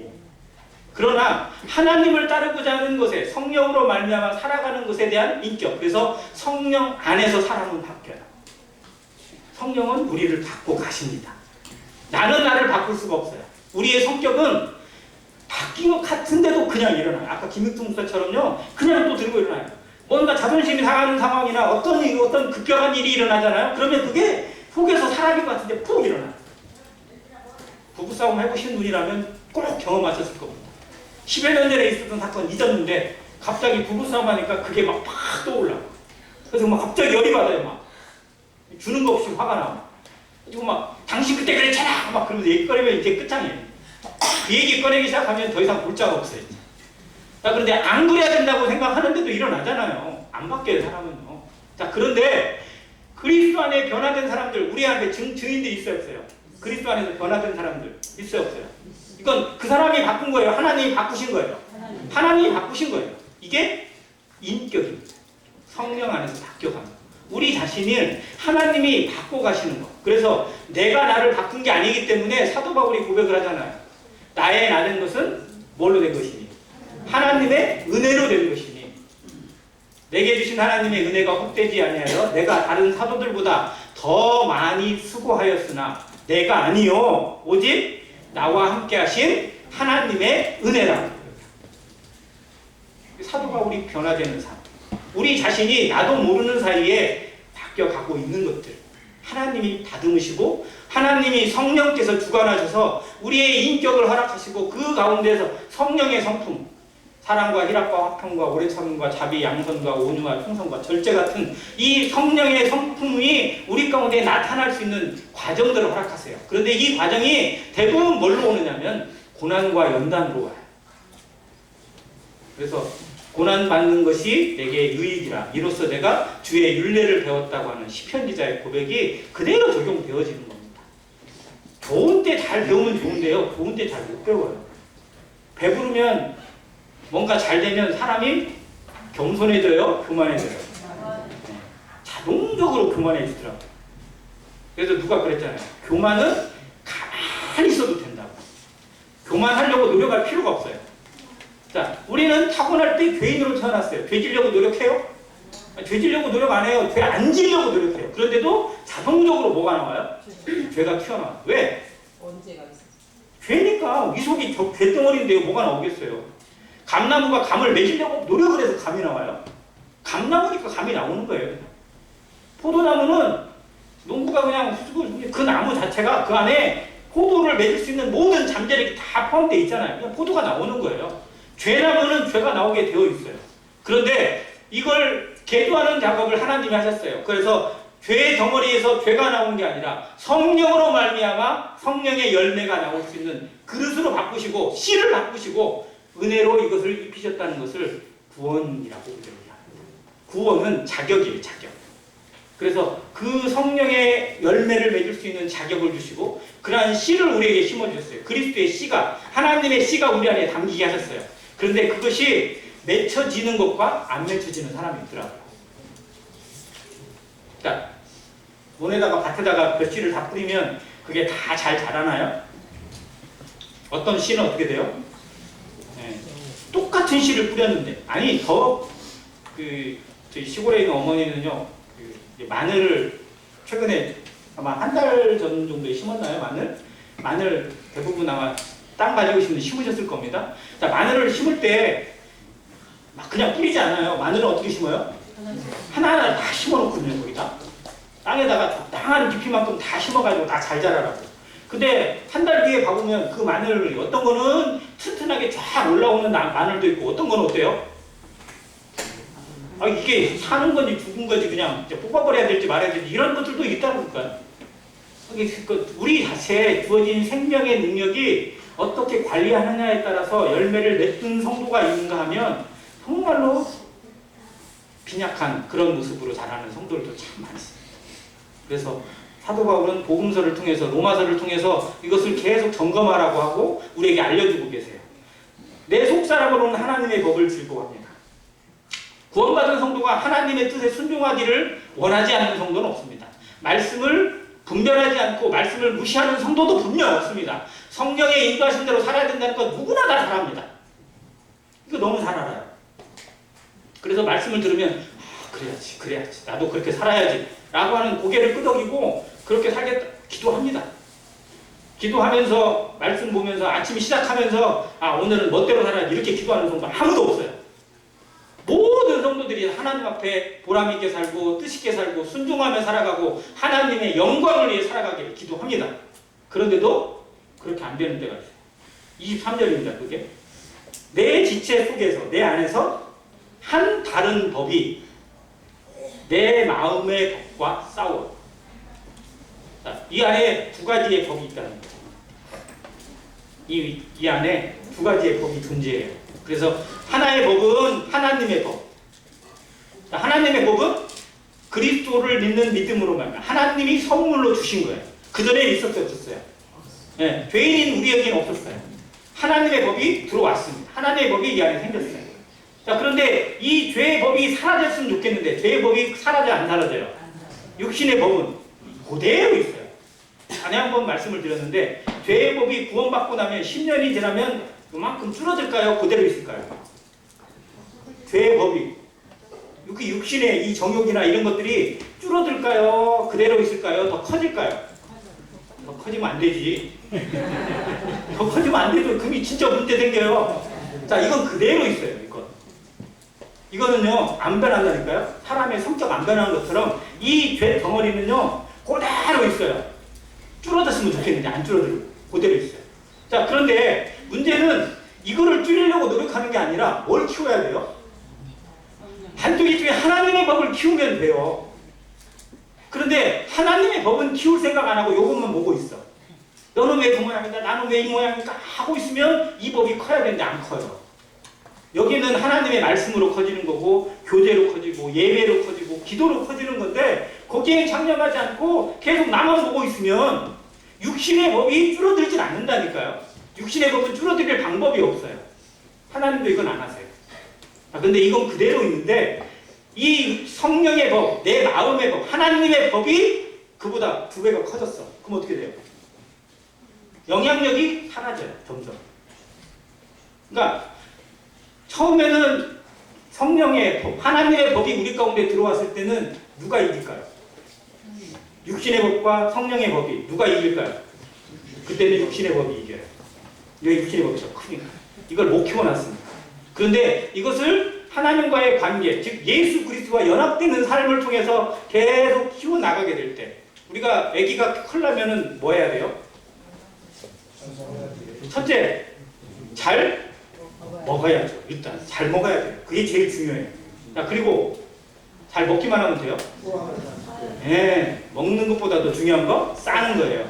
그러나 하나님을 따르고자 하는 것에, 성령으로 말미암아 살아가는 것에 대한 인격, 그래서 성령 안에서 사람은 바뀌어요. 성령은 우리를 바꿔 가십니다. 나는 나를 바꿀 수가 없어요. 우리의 성격은 바뀐 것 같은데도 그냥 일어나요. 아까 김익중 목사처럼요, 그냥 또 들고 일어나요. 뭔가 자존심이 상하는 상황이나 어떤 급격한 일이 일어나잖아요. 그러면 그게 속에서 사람인 것 같은데 푹 일어나요. 부부싸움 해보신 분이라면 꼭 경험하셨을 겁니다. 10여 년 전에 있었던 사건 잊었는데 갑자기 부부싸움 하니까 그게 막 팍 떠올라. 그래서 막 갑자기 열이 받아요. 막 주는 거 없이 화가 나. 그리고 막 당신 그때 그랬잖아 막 그러면서 얘기 꺼내면 이제 끝장이에요. 그 얘기 꺼내기 시작하면 더 이상 볼 자가 없어요. 자, 그런데 안 그래야 된다고 생각하는데도 일어나잖아요. 안 바뀌어요, 사람은요. 자, 그런데 그리스도 안에 변화된 사람들, 우리 앞에 증인들이 있어요, 없어요? 그리스도 안에서 변화된 사람들 있어요, 없어요? 이건 그 사람이 바꾼 거예요? 하나님이 바꾸신 거예요? 하나님이 바꾸신 거예요. 이게 인격입니다. 성령 안에서 바뀌어가는 거. 우리 자신을 하나님이 바꿔가시는 거. 그래서 내가 나를 바꾼 게 아니기 때문에 사도 바울이 고백을 하잖아요. 나의 나 된 것은 뭘로 된 것이니? 하나님의 은혜로 된 것이니. 내게 주신 하나님의 은혜가 헛되지 아니하여 내가 다른 사도들보다 더 많이 수고하였으나 내가 아니요 오직 나와 함께 하신 하나님의 은혜라. 사도 바울이 변화되는 삶. 우리 자신이 나도 모르는 사이에 바뀌어가고 있는 것들. 하나님이 다듬으시고 하나님이 성령께서 주관하셔서 우리의 인격을 허락하시고 그 가운데서 성령의 성품, 사랑과 희락과 화평과 오래 참음과 자비, 양선과 온유와 충성과 절제 같은 이 성령의 성품이 우리 가운데 나타날 수 있는 과정들을 허락하세요. 그런데 이 과정이 대부분 뭘로 오느냐면 고난과 연단으로 와요. 그래서 고난받는 것이 내게 유익이라 이로써 내가 주의 율례를 배웠다고 하는 시편 기자의 고백이 그대로 적용되어지는 겁니다. 좋은 때 잘 배우면 좋은데요, 좋은 때 잘 못 배워요. 배부르면 뭔가 잘 되면 사람이 겸손해져요, 교만해져요. 자동적으로 교만해지더라고요. 그래서 누가 그랬잖아요. 교만은 가만히 있어도 된다고. 교만하려고 노력할 필요가 없어요. 자, 우리는 타고날 때 죄인으로 태어났어요. 죄 지려고 노력해요? 죄 지려고 노력 안 해요. 죄 안 지려고 노력해요. 그런데도 자동적으로 뭐가 나와요? 죄가 튀어나와요. 왜? 언제가 있었어요? 죄니까. 위속이 죄덩어리인데요. 뭐가 나오겠어요? 감나무가 감을 맺으려고 노력을 해서 감이 나와요. 감나무니까 감이 나오는 거예요. 포도나무는 농부가 그냥 그 나무 자체가 그 안에 포도를 맺을 수 있는 모든 잠재력이 다 포함되어 있잖아요. 그냥 포도가 나오는 거예요. 죄나무는 죄가 나오게 되어 있어요. 그런데 이걸 개조하는 작업을 하나님이 하셨어요. 그래서 죄의 덩어리에서 죄가 나온 게 아니라 성령으로 말미암아 성령의 열매가 나올 수 있는 그릇으로 바꾸시고 씨를 바꾸시고 은혜로 이것을 입히셨다는 것을 구원이라고 부릅니다. 구원은 자격이에요. 자격. 그래서 그 성령의 열매를 맺을 수 있는 자격을 주시고 그러한 씨를 우리에게 심어주셨어요. 그리스도의 씨가, 하나님의 씨가 우리 안에 담기게 하셨어요. 그런데 그것이 맺혀지는 것과 안 맺혀지는 사람이 있더라고요. 그러니까 논에다가 밭에다가 벼씨를 다 뿌리면 그게 다 잘 자라나요? 어떤 씨는 어떻게 돼요? 네. 똑같은 씨를 뿌렸는데, 아니 저희 시골에 있는 어머니는요, 마늘을 최근에 아마 한 달 전 정도에 심었나요? 마늘 대부분 아마 땅 가지고 심으셨을 겁니다. 자, 마늘을 심을 때 막 그냥 뿌리지 않아요. 마늘은 어떻게 심어요? 하나하나 다 심어놓거든요. 거기다 땅에다가 적당한 깊이만큼 다 심어가지고 다 잘 자라라고. 근데 한 달 뒤에 봐보면 그 마늘 어떤 거는 튼튼하게 쫙 올라오는 마늘도 있고 어떤 건 어때요? 아, 이게 사는 건지 죽은 건지 그냥 이제 뽑아버려야 될지 말아야 될지 이런 것들도 있다는 거예요. 우리 자체에 주어진 생명의 능력이 어떻게 관리하느냐에 따라서 열매를 맺는 성도가 있는가 하면 정말로 빈약한 그런 모습으로 자라는 성도들도 참 많습니다. 그래서 사도 바울은 복음서를 통해서 로마서를 통해서 이것을 계속 점검하라고 하고 우리에게 알려주고 계세요. 내 속사람으로는 하나님의 법을 즐거워합니다. 구원받은 성도가 하나님의 뜻에 순종하기를 원하지 않는 성도는 없습니다. 말씀을 분별하지 않고 말씀을 무시하는 성도도 분명 없습니다. 성령의 인도하신 대로 살아야 된다는 건 누구나 다 잘합니다. 이거 너무 잘 알아요. 그래서 말씀을 들으면 그래야지 나도 그렇게 살아야지 라고 하는 고개를 끄덕이고 그렇게 살겠다 기도합니다. 기도하면서 말씀 보면서 아침에 시작하면서 오늘은 멋대로 살아야지 이렇게 기도하는 성도 아무도 없어요. 모든 성도들이 하나님 앞에 보람있게 살고 뜻있게 살고 순종하며 살아가고 하나님의 영광을 위해 살아가기를 기도합니다. 그런데도 그렇게 안 되는 때가 있어요. 23절입니다. 그게 내 지체 속에서 내 안에서 한 다른 법이 내 마음의 법과 싸워. 이 안에 두 가지의 법이 있다는 거죠. 이 안에 두 가지의 법이 존재해요. 그래서 하나의 법은 하나님의 법. 하나님의 법은 그리스도를 믿는 믿음으로 말이야. 하나님이 선물로 주신 거예요. 그전에 있었어요, 없었어요? 네, 죄인인 우리에게는 없었어요. 하나님의 법이 들어왔습니다. 하나님의 법이 이 안에 생겼어요. 자, 그런데 이 죄의 법이 사라졌으면 좋겠는데 죄의 법이 사라져 안 사라져요? 육신의 법은 그대로 있어요. 전에 한번 말씀을 드렸는데 죄의 법이 구원받고 나면 10년이 지나면 그만큼 줄어들까요? 그대로 있을까요? 죄의 법이 육신의 이 정욕이나 이런 것들이 줄어들까요? 그대로 있을까요? 더 커질까요? 더 커지면 안 되지. 더 커지면 안 되죠. 그게 진짜 문제 생겨요. 자, 이건 그대로 있어요. 이거는요 안 변한다니까요. 사람의 성격 안 변하는 것처럼 이 죄 덩어리는요 그대로 있어요. 줄어들었으면 좋겠는데 안 줄어들고 그대로 있어요. 자, 그런데 문제는 이거를 줄이려고 노력하는 게 아니라 뭘 키워야 돼요? 한쪽이 중에 하나님의 법을 키우면 돼요. 그런데 하나님의 법은 키울 생각 안 하고 이것만 보고 있어. 너는 왜 그 모양이다 나는 왜 이 모양이니까 하고 있으면 이 법이 커야 되는데 안 커요. 여기는 하나님의 말씀으로 커지는 거고 교제로 커지고 예배로 커지고 기도로 커지는 건데 거기에 참여하지 않고 계속 나만 보고 있으면 육신의 법이 줄어들진 않는다니까요. 육신의 법은 줄어들 방법이 없어요. 하나님도 이건 안 하세요. 근데 이건 그대로 있는데 이 성령의 법, 내 마음의 법, 하나님의 법이 그보다 2배가 커졌어. 그럼 어떻게 돼요? 영향력이 사라져요. 점점. 그러니까 처음에는 성령의 법, 하나님의 법이 우리 가운데 들어왔을 때는 누가 이길까요? 육신의 법과 성령의 법이 누가 이길까요? 그때는 육신의 법이 이겨요. 왜 육신의 법이 더 크니까. 이걸 못 키워놨습니다. 그런데 이것을 하나님과의 관계, 즉 예수 그리스도와 연합되는 삶을 통해서 계속 키워나가게 될 때 우리가 아기가 크려면은 뭐 해야 돼요? 첫째, 잘 먹어야죠. 일단 잘 먹어야 돼요. 그게 제일 중요해요. 자, 그리고 잘 먹기만 하면 돼요? 네, 먹는 것보다 더 중요한 거 싸는 거예요.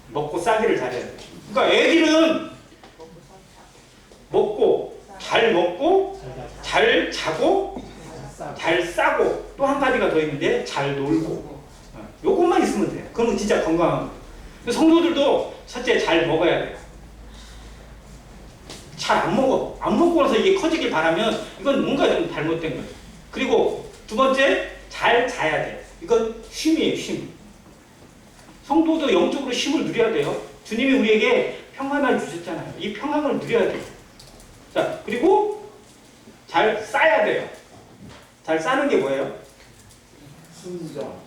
먹고 싸기를 잘해야 돼요. 그러니까 애들은 먹고 잘 자고 잘 싸고 또 한 가지가 더 있는데 잘 놀고 요것만 있으면 돼요. 그러면 진짜 건강한 거예요. 성도들도 첫째 잘 먹어야 돼요. 잘 안 먹어. 안 먹고 나서 이게 커지길 바라면 이건 뭔가 좀 잘못된 거예요. 그리고 두 번째, 잘 자야 돼요. 이건 쉼이에요, 쉼. 성도도 영적으로 쉼을 누려야 돼요. 주님이 우리에게 평안을 주셨잖아요. 이 평안을 누려야 돼요. 자, 그리고 잘 싸야 돼요. 잘 싸는 게 뭐예요? 순정.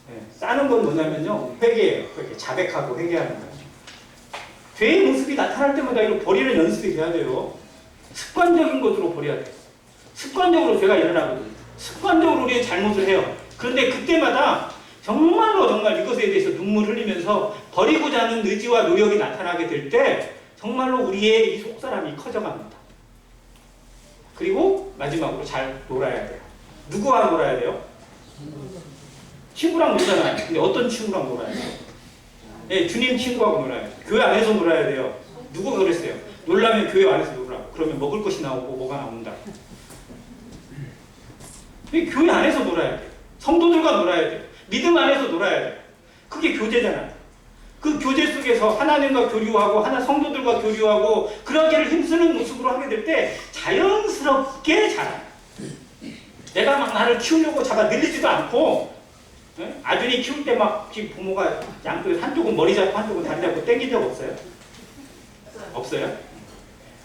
네, 싸는 건 뭐냐면요, 회개예요. 회개. 자백하고 회개하는 거예요. 죄의 모습이 나타날 때마다 이거 버리는 연습이 돼야 돼요. 습관적인 것으로 버려야 돼요. 습관적으로 죄가 일어나거든요. 습관적으로 우리는 잘못을 해요. 그런데 그때마다 정말로 정말 이것에 대해서 눈물 흘리면서 버리고자 하는 의지와 노력이 나타나게 될 때 정말로 우리의 이 속사람이 커져갑니다. 그리고 마지막으로 잘 놀아야 돼요. 누구와 놀아야 돼요? 친구랑 놀잖아요. 근데 어떤 친구랑 놀아야 돼요? 네, 주님 친구하고 놀아야 돼요. 교회 안에서 놀아야 돼요. 누구가 그랬어요? 놀라면 교회 안에서 놀라고. 그러면 먹을 것이 나오고 뭐가 나온다. 교회 안에서 놀아야 돼요. 성도들과 놀아야 돼요. 믿음 안에서 놀아야 돼요. 그게 교제잖아요. 그 교제 속에서 하나님과 교류하고 하나 성도들과 교류하고 그러기를 힘쓰는 모습으로 하게 될 때 자연스럽게 자라요. 내가 막 나를 키우려고 잡아 늘리지도 않고 아들이 키울 때 막 부모가 양쪽에 한쪽은 머리 잡고 한쪽은 다리 잡고 땡긴 적 없어요? 없어요?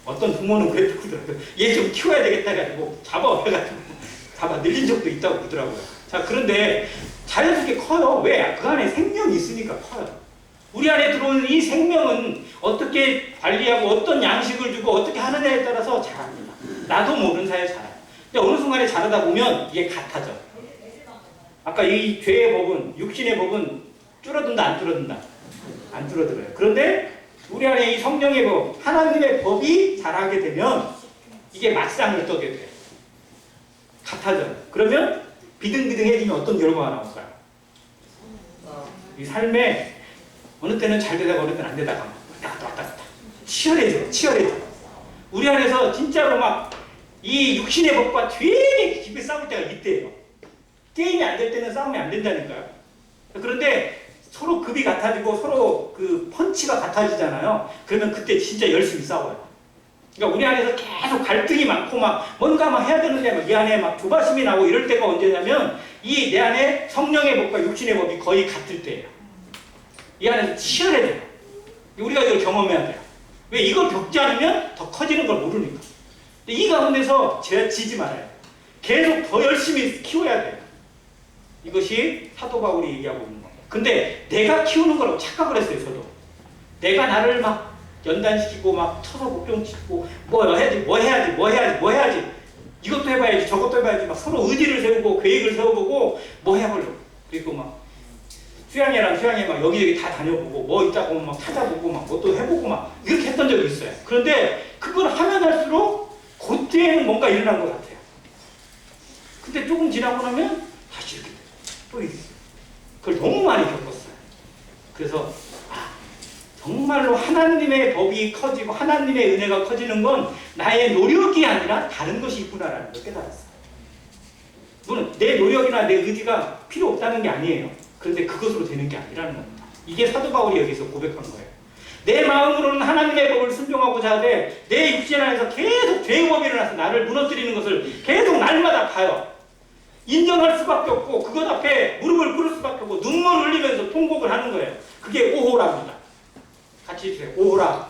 어떤 부모는 그랬더라고요. 얘 좀 키워야 되겠다 해가지고 잡아 늘린 적도 있다고 그러더라고요. 자, 그런데 자연스럽게 커요. 왜? 그 안에 생명이 있으니까 커요. 우리 안에 들어오는 이 생명은 어떻게 관리하고 어떤 양식을 주고 어떻게 하느냐에 따라서 자랍니다. 나도 모르는 사이에 자라요. 근데 어느 순간에 자라다 보면 이게 같아져. 아까 이 죄의 법은, 육신의 법은 줄어든다, 안 줄어든다? 안 줄어들어요. 그런데 우리 안에 이 성령의 법, 하나님의 법이 자라게 되면 이게 맞상을 떠게 돼요. 같아져요. 그러면 비등비등해지면 어떤 결과가 나올까요? 이 삶에 어느 때는 잘 되다가 어느 때는 안 되다가 왔다 갔다 치열해져. 우리 안에서 진짜로 막 이 육신의 법과 되게 깊이 싸울 때가 이때예요. 게임이 안 될 때는 싸움이 안 된다니까요. 그런데 서로 급이 같아지고 서로 그 펀치가 같아지잖아요. 그러면 그때 진짜 열심히 싸워요. 그러니까 우리 안에서 계속 갈등이 많고 막 뭔가 막 해야 되는데 막 이 안에 막 조바심이 나고 이럴 때가 언제냐면 이 내 안에 성령의 법과 육신의 법이 거의 같을 때예요. 이 안에서 치열해져요. 우리가 이걸 경험해야 돼요. 왜? 이걸 겪지 않으면 더 커지는 걸 모르니까. 이 가운데서 지지 말아요. 계속 더 열심히 키워야 돼요. 이것이 사도 바울이 얘기하고 있는 거예요. 근데 내가 키우는 거라고 착각을 했어요, 저도. 내가 나를 막 연단시키고 막 쳐서 목병 치고 뭐 해야지 이것도 해봐야지 저것도 해봐야지 막 서로 의지를 세우고 계획을 세워보고 뭐 해보려고. 그리고 막 수양회 막 여기저기 다 다녀보고 뭐 있다고 막 찾아보고 막 뭐 또 해보고 막 이렇게 했던 적이 있어요. 그런데 그걸 하면 할수록 그때는 뭔가 일어난 것 같아요. 근데 조금 지나고 나면 다시 이렇게 또 있어요. 그걸 너무 많이 겪었어요. 그래서 정말로 하나님의 법이 커지고 하나님의 은혜가 커지는 건 나의 노력이 아니라 다른 것이 있구나라는 걸 깨달았어요. 물론 내 노력이나 내 의지가 필요 없다는 게 아니에요. 그런데 그것으로 되는 게 아니라는 겁니다. 이게 사도 바울이 여기서 고백한 거예요. 내 마음으로는 하나님의 법을 순종하고자 하되 내 육신 안에서 계속 죄의 법이 일어나서 나를 무너뜨리는 것을 계속 날마다 봐요. 인정할 수밖에 없고 그것 앞에 무릎을 꿇을 수밖에 없고 눈물을 흘리면서 통곡을 하는 거예요. 그게 오호라입니다. 같이 해주세요. 오호라.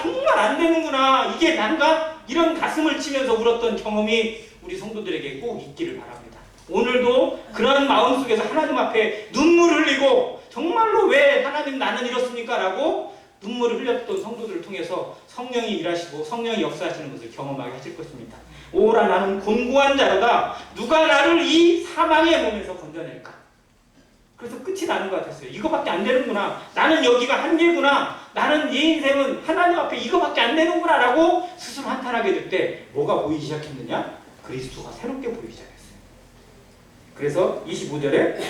정말 안 되는구나. 이게 난가? 이런 가슴을 치면서 울었던 경험이 우리 성도들에게 꼭 있기를 바랍니다. 오늘도 그런 마음 속에서 하나님 앞에 눈물을 흘리고 정말로 왜 하나님 나는 이렇습니까? 라고 눈물을 흘렸던 성도들을 통해서 성령이 일하시고 성령이 역사하시는 것을 경험하게 하실 것입니다. 오라 나는 곤고한 자로다. 누가 나를 이 사망의 몸에서 건져낼까? 그래서 끝이 나는 것 같았어요. 이거밖에 안 되는구나. 나는 여기가 한계구나. 나는 내 인생은 하나님 앞에 이거밖에 안 되는구나 라고 스스로 한탄하게 될 때 뭐가 보이기 시작했느냐? 그리스도가 새롭게 보이기 시작했어요. 그래서 25절에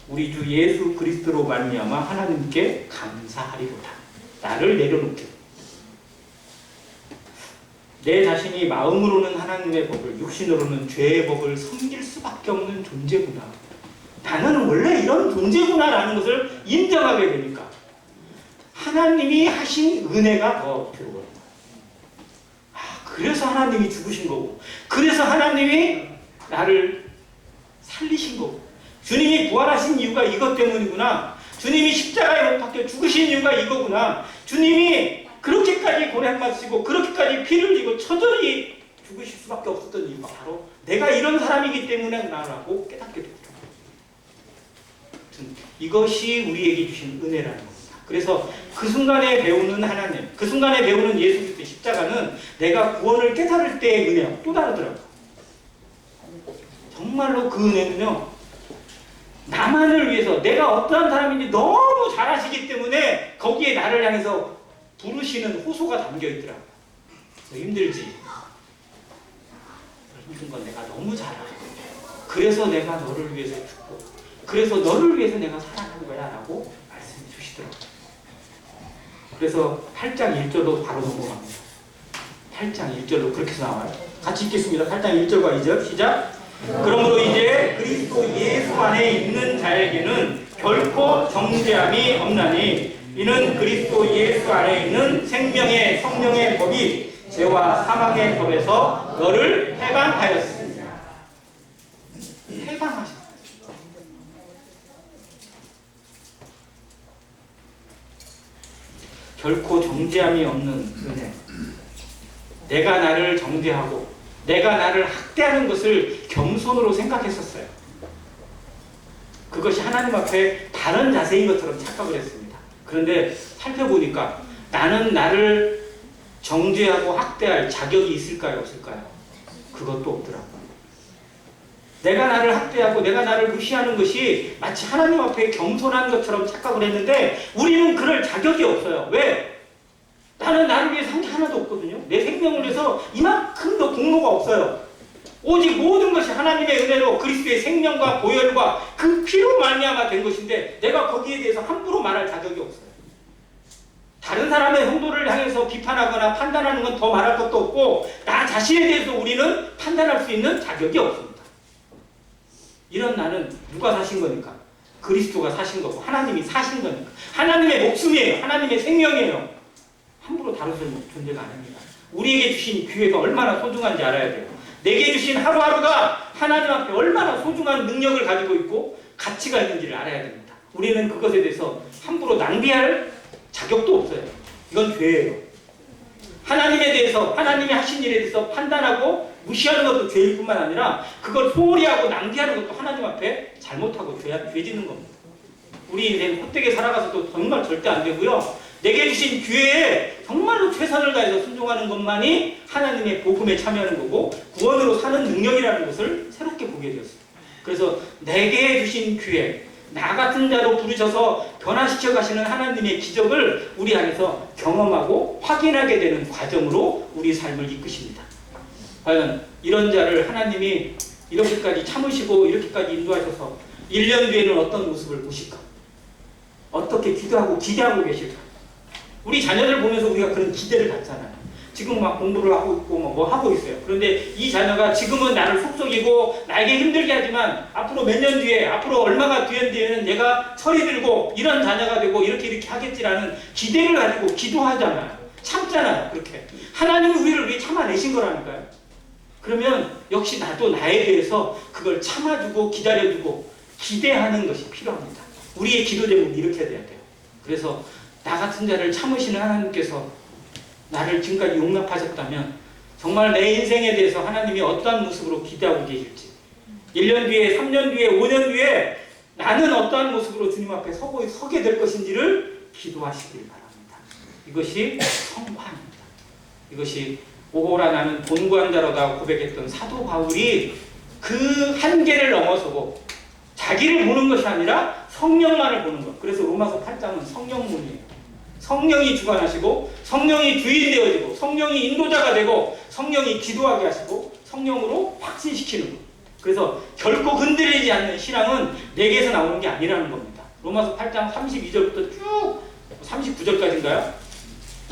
우리 주 예수 그리스도로 말미암아 하나님께 감사하리로다. 나를 내려놓게. 내 자신이 마음으로는 하나님의 법을, 육신으로는 죄의 법을 섬길 수밖에 없는 존재구나. 나는 원래 이런 존재구나라는 것을 인정하게 되니까 하나님이 하신 은혜가 더 들어오는 거예요. 그래서 하나님이 죽으신 거고, 그래서 하나님이 나를 살리신 거고, 주님이 부활하신 이유가 이것 때문이구나. 주님이 십자가에 못 박혀 죽으신 이유가 이거구나. 주님이 그렇게까지 고난받으시고 그렇게까지 피를 흘리고 처절히 죽으실 수밖에 없었던 이유가 바로 내가 이런 사람이기 때문에 나라고 깨닫게 됐죠. 이것이 우리에게 주신 은혜라는 겁니다. 그래서 그 순간에 배우는 하나님, 그 순간에 배우는 예수 그리스도의 십자가는 내가 구원을 깨달을 때의 은혜와 또 다르더라고요. 정말로 그 은혜는요, 나만을 위해서 내가 어떠한 사람인지 너무 잘 아시기 때문에 거기에 나를 향해서 부르시는 호소가 담겨 있더라고요. 너 힘들지? 힘든 건 내가 너무 잘 알아. 그래서 내가 너를 위해서 죽고, 그래서 너를 위해서 내가 살아가는 거야 라고 말씀해 주시더라고요. 그래서 8장 1절로 바로 넘어갑니다. 8장 1절로 그렇게 나와요. 같이 읽겠습니다. 8장 1절과 2절 시작. 그러므로 이제 그리스도 예수 안에 있는 자에게는 결코 정죄함이 없나니 이는 그리스도 예수 안에 있는 생명의 성령의 법이 죄와 사망의 법에서 너를 해방하였습니다. 해방하셨어요. 결코 정죄함이 없는 은혜. 내가 나를 정죄하고 내가 나를 학대하는 것을 겸손으로 생각했었어요. 그것이 하나님 앞에 다른 자세인 것처럼 착각을 했습니다. 그런데 살펴보니까 나는 나를 정죄하고 학대할 자격이 있을까요? 없을까요? 그것도 없더라고요. 내가 나를 학대하고 내가 나를 무시하는 것이 마치 하나님 앞에 겸손한 것처럼 착각을 했는데 우리는 그럴 자격이 없어요. 왜? 나는 나를 위해서 한 게 하나도 없거든요. 내 생명을 위해서 이만큼도 공로가 없어요. 오직 모든 것이 하나님의 은혜로 그리스도의 생명과 보혈과 그 피로 말미암아 된 것인데 내가 거기에 대해서 함부로 말할 자격이 없어요. 다른 사람의 성도를 향해서 비판하거나 판단하는 건 더 말할 것도 없고 나 자신에 대해서 우리는 판단할 수 있는 자격이 없습니다. 이런 나는 누가 사신 거니까? 그리스도가 사신 거고 하나님이 사신 거니까. 하나님의 목숨이에요. 하나님의 생명이에요. 함부로 다룰 수 있는 존재가 아닙니다. 우리에게 주신 기회가 얼마나 소중한지 알아야 돼요. 내게 주신 하루하루가 하나님 앞에 얼마나 소중한 능력을 가지고 있고 가치가 있는지를 알아야 됩니다. 우리는 그것에 대해서 함부로 낭비할 자격도 없어요. 이건 죄예요. 하나님에 대해서 하나님이 하신 일에 대해서 판단하고 무시하는 것도 죄일 뿐만 아니라 그걸 소홀히 하고 낭비하는 것도 하나님 앞에 잘못하고 죄 짓는 겁니다. 우리 인생 헛되게 살아가서도 정말 절대 안 되고요. 내게 주신 기회에 정말로 최선을 다해서 순종하는 것만이 하나님의 복음에 참여하는 거고 구원으로 사는 능력이라는 것을 새롭게 보게 되었어요. 그래서 내게 주신 기회, 나 같은 자로 부르셔서 변화시켜 가시는 하나님의 기적을 우리 안에서 경험하고 확인하게 되는 과정으로 우리 삶을 이끄십니다. 과연 이런 자를 하나님이 이렇게까지 참으시고 이렇게까지 인도하셔서 1년 뒤에는 어떤 모습을 보실까? 어떻게 기도하고 기대하고 계실까? 우리 자녀들 보면서 우리가 그런 기대를 갖잖아요. 지금 막 공부를 하고 있고 뭐 하고 있어요. 그런데 이 자녀가 지금은 나를 속썩이고 나에게 힘들게 하지만 앞으로 몇 년 뒤에, 앞으로 얼마가 뒤에는 얘가 철이 들고 이런 자녀가 되고 이렇게 하겠지라는 기대를 가지고 기도하잖아요. 참잖아요. 그렇게. 하나님이 우리를 위해 참아내신 거라니까요. 그러면 역시 나도 나에 대해서 그걸 참아주고 기다려주고 기대하는 것이 필요합니다. 우리의 기도 제목이 이렇게 돼야 돼요. 그래서 나 같은 자를 참으시는 하나님께서 나를 지금까지 용납하셨다면 정말 내 인생에 대해서 하나님이 어떠한 모습으로 기대하고 계실지 1년 뒤에, 3년 뒤에, 5년 뒤에 나는 어떠한 모습으로 주님 앞에 서게 될 것인지를 기도하시길 바랍니다. 이것이 성화입니다. 이것이 오호라 나는 본구한 자로다 고백했던 사도 바울이 그 한계를 넘어서고 자기를 보는 것이 아니라 성령만을 보는 것. 그래서 로마서 8장은 성령문이에요. 성령이 주관하시고 성령이 주인 되어지고 성령이 인도자가 되고 성령이 기도하게 하시고 성령으로 확신시키는 것. 그래서 결코 흔들리지 않는 신앙은 내게서 나오는 게 아니라는 겁니다. 로마서 8장 32절부터 쭉 39절까지인가요?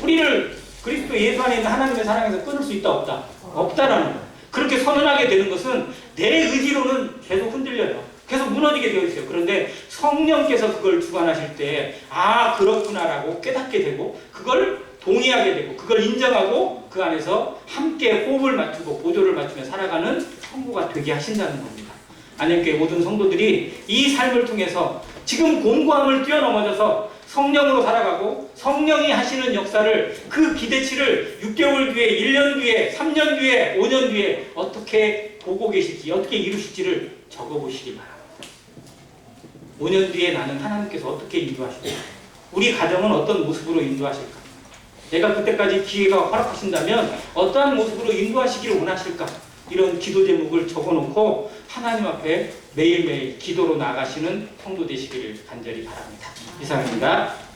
우리를 그리스도 예수 안에 있는 하나님의 사랑에서 끊을 수 있다 없다? 없다라는 거예요. 그렇게 선언하게 되는 것은 내 의지로는 계속 흔들려요. 계속 무너지게 되어 있어요. 그런데 성령께서 그걸 주관하실 때 아 그렇구나라고 깨닫게 되고 그걸 동의하게 되고 그걸 인정하고 그 안에서 함께 호흡을 맞추고 보조를 맞추며 살아가는 성도가 되게 하신다는 겁니다. 안양교회 모든 성도들이 이 삶을 통해서 지금 공고함을 뛰어넘어져서 성령으로 살아가고 성령이 하시는 역사를 그 기대치를 6개월 뒤에 1년 뒤에 3년 뒤에 5년 뒤에 어떻게 보고 계실지 어떻게 이루실지를 적어보시기 바랍니다. 5년 뒤에 나는 하나님께서 어떻게 인도하실까? 우리 가정은 어떤 모습으로 인도하실까? 내가 그때까지 기회가 허락하신다면 어떠한 모습으로 인도하시기를 원하실까? 이런 기도 제목을 적어놓고 하나님 앞에 매일매일 기도로 나아가시는 성도 되시기를 간절히 바랍니다. 이상입니다.